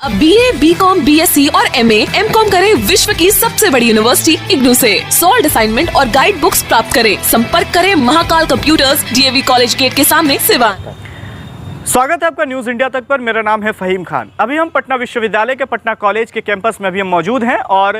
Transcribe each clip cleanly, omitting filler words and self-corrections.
अब BA, BCom, BSc और MA, MCom करें विश्व की सबसे बड़ी यूनिवर्सिटी इग्नू से। सॉल्ड असाइनमेंट और गाइड बुक्स प्राप्त करें। संपर्क करें Mahakal computers, DAV college gate के सामने, सिवान। स्वागत है आपका न्यूज़ इंडिया तक पर। मेरा नाम है फ़हीम खान। अभी हम पटना विश्वविद्यालय के पटना कॉलेज के कैंपस में अभी हम मौजूद हैं और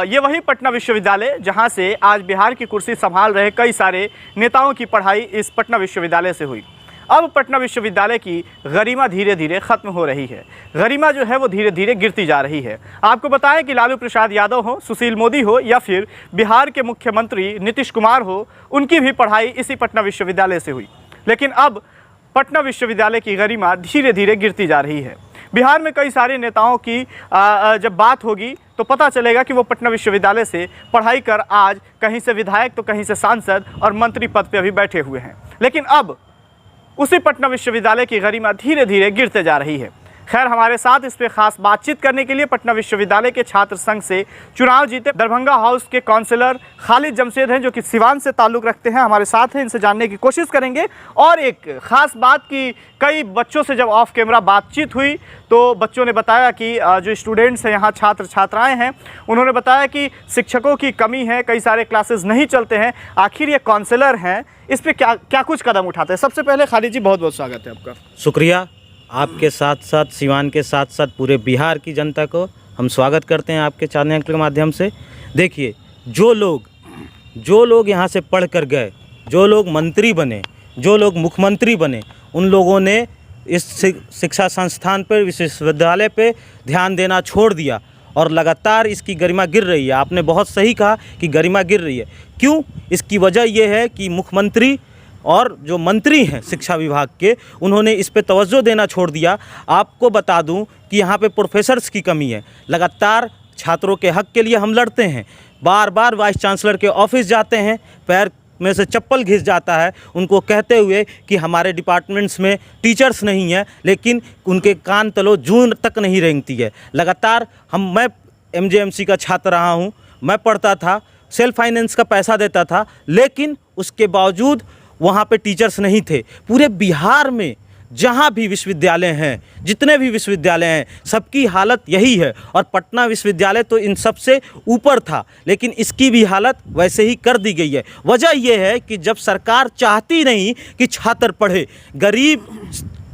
ये वही पटना विश्वविद्यालय जहां से आज बिहार की कुर्सी संभाल रहे कई सारे नेताओं की पढ़ाई इस पटना विश्वविद्यालय से हुई। अब पटना विश्वविद्यालय की गरिमा धीरे धीरे ख़त्म हो रही है। गरिमा जो है वो धीरे धीरे गिरती जा रही है। आपको बताएं कि लालू प्रसाद यादव हो, सुशील मोदी हो या फिर बिहार के मुख्यमंत्री नीतीश कुमार हो, उनकी भी पढ़ाई इसी पटना विश्वविद्यालय से हुई। लेकिन अब पटना विश्वविद्यालय की गरिमा धीरे धीरे गिरती जा रही है। बिहार में कई सारे नेताओं की जब बात होगी तो पता चलेगा कि वो पटना विश्वविद्यालय से पढ़ाई कर आज कहीं से विधायक तो कहीं से सांसद और मंत्री पद पर भी बैठे हुए हैं। लेकिन अब उसी पटना विश्वविद्यालय की गरिमा धीरे धीरे गिरते जा रही है। खैर, हमारे साथ इस पर खास बातचीत करने के लिए पटना विश्वविद्यालय के छात्र संघ से चुनाव जीते दरभंगा हाउस के काउंसलर खालिद जमशेद हैं, जो कि सिवान से ताल्लुक़ रखते हैं, हमारे साथ हैं। इनसे जानने की कोशिश करेंगे। और एक ख़ास बात कि कई बच्चों से जब ऑफ कैमरा बातचीत हुई तो बच्चों ने बताया कि जो स्टूडेंट्स हैं यहाँ, छात्र छात्राएँ हैं, उन्होंने बताया कि शिक्षकों की कमी है, कई सारे क्लासेस नहीं चलते हैं। आखिर ये काउंसलर हैं, इस पर क्या कुछ कदम उठाते हैं? सबसे पहले खालिद जी, बहुत बहुत स्वागत है आपका। शुक्रिया। आपके साथ साथ सिवान के साथ साथ पूरे बिहार की जनता को हम स्वागत करते हैं आपके चैनल के माध्यम से। देखिए, जो लोग यहाँ से पढ़ कर गए, जो लोग मंत्री बने, जो लोग मुख्यमंत्री बने, उन लोगों ने इस शिक्षा संस्थान पर, विश्वविद्यालय पे ध्यान देना छोड़ दिया और लगातार इसकी गरिमा गिर रही है। आपने बहुत सही कहा कि गरिमा गिर रही है। क्यों? इसकी वजह यह है कि मुख्यमंत्री और जो मंत्री हैं शिक्षा विभाग के, उन्होंने इस पे तवज्जो देना छोड़ दिया। आपको बता दूं कि यहाँ पे प्रोफेसर्स की कमी है। लगातार छात्रों के हक के लिए हम लड़ते हैं, बार बार वाइस चांसलर के ऑफिस जाते हैं, पैर में से चप्पल घिस जाता है उनको कहते हुए कि हमारे डिपार्टमेंट्स में टीचर्स नहीं हैं, लेकिन उनके कान तलो जून तक नहीं रेंगती है। लगातार मैं MJMC का छात्र रहा हूँ, मैं पढ़ता था, सेल्फ फाइनेंस का पैसा देता था, लेकिन उसके बावजूद वहाँ पे टीचर्स नहीं थे। पूरे बिहार में जहाँ भी विश्वविद्यालय हैं, जितने भी विश्वविद्यालय हैं, सबकी हालत यही है। और पटना विश्वविद्यालय तो इन सब से ऊपर था, लेकिन इसकी भी हालत वैसे ही कर दी गई है। वजह यह है कि जब सरकार चाहती नहीं कि छात्र पढ़े, गरीब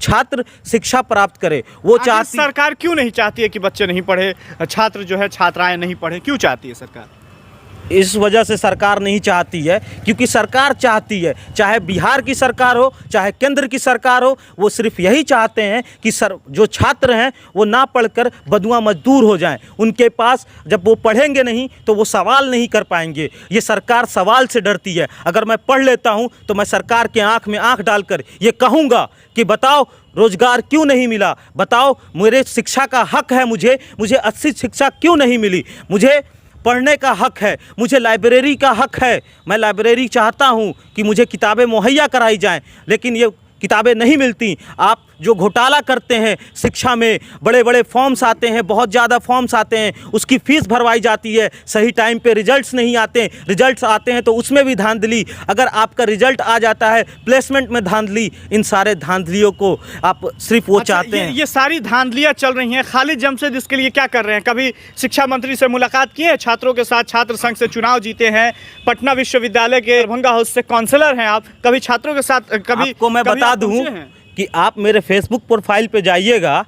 छात्र शिक्षा प्राप्त करे, वो चाहती। सरकार क्यों नहीं चाहती है कि बच्चे नहीं पढ़े, छात्र जो है छात्राएँ नहीं पढ़े? क्यों चाहती है सरकार? इस वजह से सरकार नहीं चाहती है क्योंकि सरकार चाहती है, चाहे बिहार की सरकार हो, चाहे केंद्र की सरकार हो, वो सिर्फ यही चाहते हैं कि जो छात्र हैं वो ना पढ़कर बदुआ मजदूर हो जाएं। उनके पास जब वो पढ़ेंगे नहीं तो वो सवाल नहीं कर पाएंगे। ये सरकार सवाल से डरती है। अगर मैं पढ़ लेता हूं तो मैं सरकार के आंख में आंख डालकर ये कहूँगा कि बताओ रोजगार क्यों नहीं मिला, बताओ मेरे शिक्षा का हक है, मुझे अच्छी शिक्षा क्यों नहीं मिली, मुझे पढ़ने का हक है, मुझे लाइब्रेरी का हक है, मैं लाइब्रेरी चाहता हूं कि मुझे किताबें मुहैया कराई जाएं, लेकिन ये किताबें नहीं मिलती। आप जो घोटाला करते हैं शिक्षा में, बड़े बड़े फॉर्म्स आते हैं, बहुत ज़्यादा फॉर्म्स आते हैं, उसकी फ़ीस भरवाई जाती है, सही टाइम पे रिजल्ट्स नहीं आते, रिजल्ट्स आते हैं तो उसमें भी धांधली, अगर आपका रिजल्ट आ जाता है प्लेसमेंट में धांधली। इन सारे धांधलियों को आप सिर्फ वो चाहते हैं। ये सारी धांधलियाँ चल रही हैं। खालिद जमशेद इसके लिए क्या कर रहे हैं? कभी शिक्षा मंत्री से मुलाकात की है? छात्रों के साथ छात्र संघ से चुनाव जीते हैं, पटना विश्वविद्यालय के दरभंगा हाउस से काउंसलर हैं आप, कभी छात्रों के साथ आपको मैं बता दूँ कि आप मेरे फेसबुक प्रोफाइल पे जाइएगा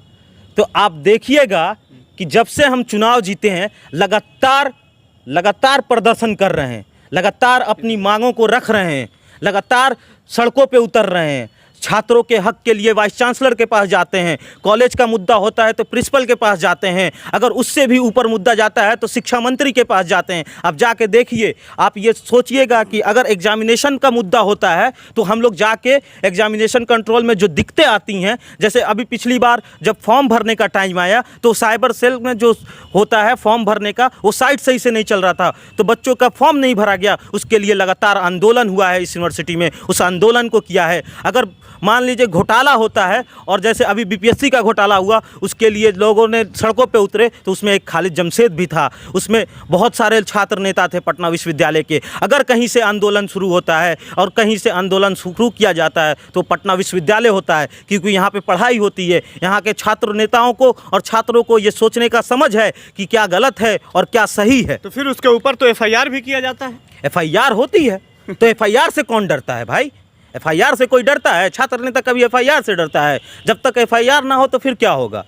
तो आप देखिएगा कि जब से हम चुनाव जीते हैं लगातार प्रदर्शन कर रहे हैं, लगातार अपनी मांगों को रख रहे हैं, लगातार सड़कों पे उतर रहे हैं। छात्रों के हक के लिए वाइस चांसलर के पास जाते हैं, कॉलेज का मुद्दा होता है तो प्रिंसिपल के पास जाते हैं, अगर उससे भी ऊपर मुद्दा जाता है तो शिक्षा मंत्री के पास जाते हैं। आप जाके देखिए, आप ये सोचिएगा कि अगर एग्जामिनेशन का मुद्दा होता है तो हम लोग जाके एग्जामिनेशन कंट्रोल में जो दिक्कतें आती हैं, जैसे अभी पिछली बार जब फॉर्म भरने का टाइम आया तो साइबर सेल में जो होता है फॉर्म भरने का, वो साइट सही से नहीं चल रहा था तो बच्चों का फॉर्म नहीं भरा गया। उसके लिए लगातार आंदोलन हुआ है इस यूनिवर्सिटी में, उस आंदोलन को किया है। अगर मान लीजिए घोटाला होता है, और जैसे अभी बीपीएससी का घोटाला हुआ, उसके लिए लोगों ने सड़कों पे उतरे, तो उसमें एक खालिद जमशेद भी था, उसमें बहुत सारे छात्र नेता थे पटना विश्वविद्यालय के। अगर कहीं से आंदोलन शुरू होता है और कहीं से आंदोलन शुरू किया जाता है तो पटना विश्वविद्यालय होता है, क्योंकि यहाँ पे पढ़ाई होती है। यहाँ के छात्र नेताओं को और छात्रों को ये सोचने का समझ है कि क्या गलत है और क्या सही है। तो फिर उसके ऊपर तो एफआईआर भी किया जाता है। एफआईआर होती है, तो एफआईआर से कौन डरता है भाई? एफआईआर से कोई डरता है? छात्र नेता कभी एफआईआर से डरता है? जब तक एफआईआर ना हो तो फिर क्या होगा?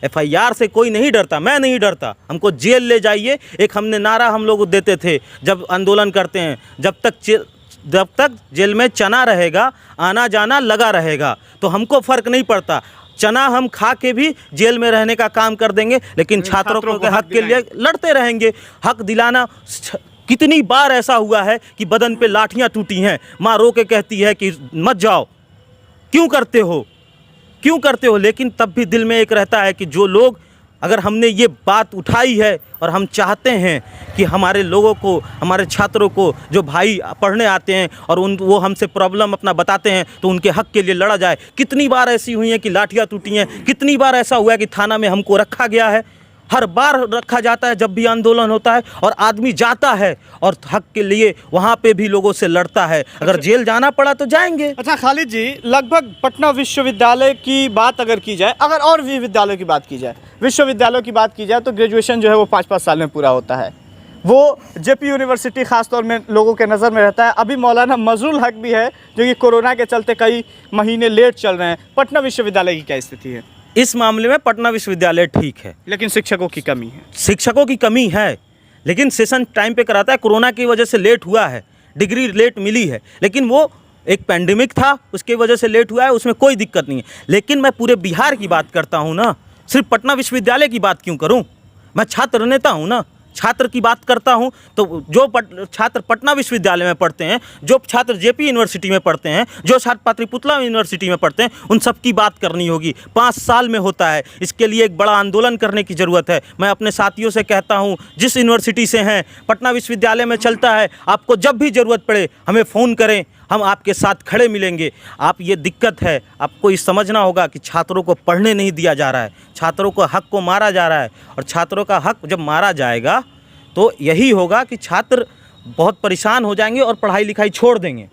एफआईआर से कोई नहीं डरता, मैं नहीं डरता। हमको जेल ले जाइए, एक हमने नारा हम लोग देते थे जब आंदोलन करते हैं, जब तक जेल में चना रहेगा, आना जाना लगा रहेगा, तो हमको फ़र्क नहीं पड़ता। चना हम खा के भी जेल में रहने का काम कर देंगे, लेकिन छात्रों को हक के लिए लड़ते रहेंगे। हक दिलाना, कितनी बार ऐसा हुआ है कि बदन पे लाठियां टूटी हैं, माँ रो के कहती है कि मत जाओ, क्यों करते हो, लेकिन तब भी दिल में एक रहता है कि जो लोग, अगर हमने ये बात उठाई है और हम चाहते हैं कि हमारे लोगों को, हमारे छात्रों को, जो भाई पढ़ने आते हैं और वो हमसे प्रॉब्लम अपना बताते हैं, तो उनके हक के लिए लड़ा जाए। कितनी बार ऐसी हुई है कि लाठियाँ टूटी हैं, कितनी बार ऐसा हुआ है कि थाना में हमको रखा गया है। हर बार रखा जाता है जब भी आंदोलन होता है, और आदमी जाता है और हक के लिए वहाँ पे भी लोगों से लड़ता है। अगर जेल जाना पड़ा तो जाएंगे। अच्छा खालिद जी, लगभग पटना विश्वविद्यालय की बात अगर की जाए, अगर और भी विद्यालयों की बात की जाए, विश्वविद्यालयों की बात की जाए, तो ग्रेजुएशन जो है वो 5-5 साल में पूरा होता है। वो जेपी यूनिवर्सिटी ख़ासतौर में लोगों के नज़र में रहता है। अभी मौलाना मजरुल हक भी है जो कि कोरोना के चलते कई महीने लेट चल रहे हैं। पटना विश्वविद्यालय की क्या स्थिति है? इस मामले में पटना विश्वविद्यालय ठीक है, लेकिन शिक्षकों की कमी है। शिक्षकों की कमी है, लेकिन सेशन टाइम पे कराता है। कोरोना की वजह से लेट हुआ है, डिग्री लेट मिली है, लेकिन वो एक पैंडेमिक था, उसकी वजह से लेट हुआ है, उसमें कोई दिक्कत नहीं है। लेकिन मैं पूरे बिहार की बात करता हूँ ना, सिर्फ पटना विश्वविद्यालय की बात क्यों करूँ? मैं छात्र नेता हूँ ना, छात्र की बात करता हूँ। तो जो छात्र पटना विश्वविद्यालय में पढ़ते हैं, जो छात्र जेपी यूनिवर्सिटी में पढ़ते हैं, जो छात्र पाटलिपुत्र यूनिवर्सिटी में पढ़ते हैं, उन सब की बात करनी होगी। 5 साल में होता है, इसके लिए एक बड़ा आंदोलन करने की ज़रूरत है। मैं अपने साथियों से कहता हूँ, जिस यूनिवर्सिटी से हैं, पटना विश्वविद्यालय में चलता है, आपको जब भी ज़रूरत पड़े हमें फ़ोन करें, हम आपके साथ खड़े मिलेंगे। आप ये दिक्कत है, आपको ये समझना होगा कि छात्रों को पढ़ने नहीं दिया जा रहा है, छात्रों को हक को मारा जा रहा है, और छात्रों का हक जब मारा जाएगा तो यही होगा कि छात्र बहुत परेशान हो जाएंगे और पढ़ाई लिखाई छोड़ देंगे।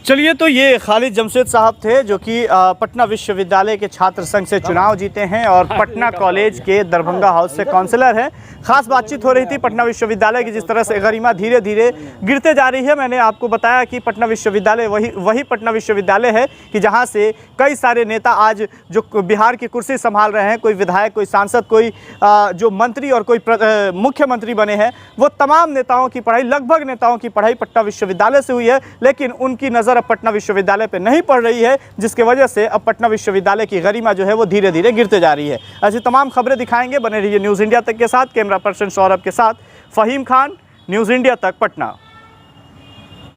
चलिए, तो ये खालिद जमशेद साहब थे जो कि पटना विश्वविद्यालय के छात्र संघ से चुनाव जीते हैं और पटना कॉलेज के दरभंगा हाउस से काउंसलर हैं। खास बातचीत हो रही थी पटना विश्वविद्यालय की, जिस तरह से गरिमा धीरे धीरे गिरते जा रही है। मैंने आपको बताया कि पटना विश्वविद्यालय वही पटना विश्वविद्यालय है कि जहां से कई सारे नेता आज जो बिहार की कुर्सी संभाल रहे हैं, कोई विधायक, कोई सांसद, कोई जो मंत्री और कोई मुख्यमंत्री बने हैं, वो तमाम नेताओं की पढ़ाई, लगभग नेताओं की पढ़ाई पटना विश्वविद्यालय से हुई है। लेकिन उनकी नज़र अब पटना विश्वविद्यालय पे नहीं पड़ रही है, जिसकी वजह से अब पटना विश्वविद्यालय की गरिमा जो है वो धीरे धीरे गिरते जा रही है। ऐसी तमाम खबरें दिखाएंगे, बने रहिए न्यूज़ इंडिया तक के साथ। कैमरा पर्सन सौरभ के साथ फ़हीम खान, न्यूज़ इंडिया तक, पटना।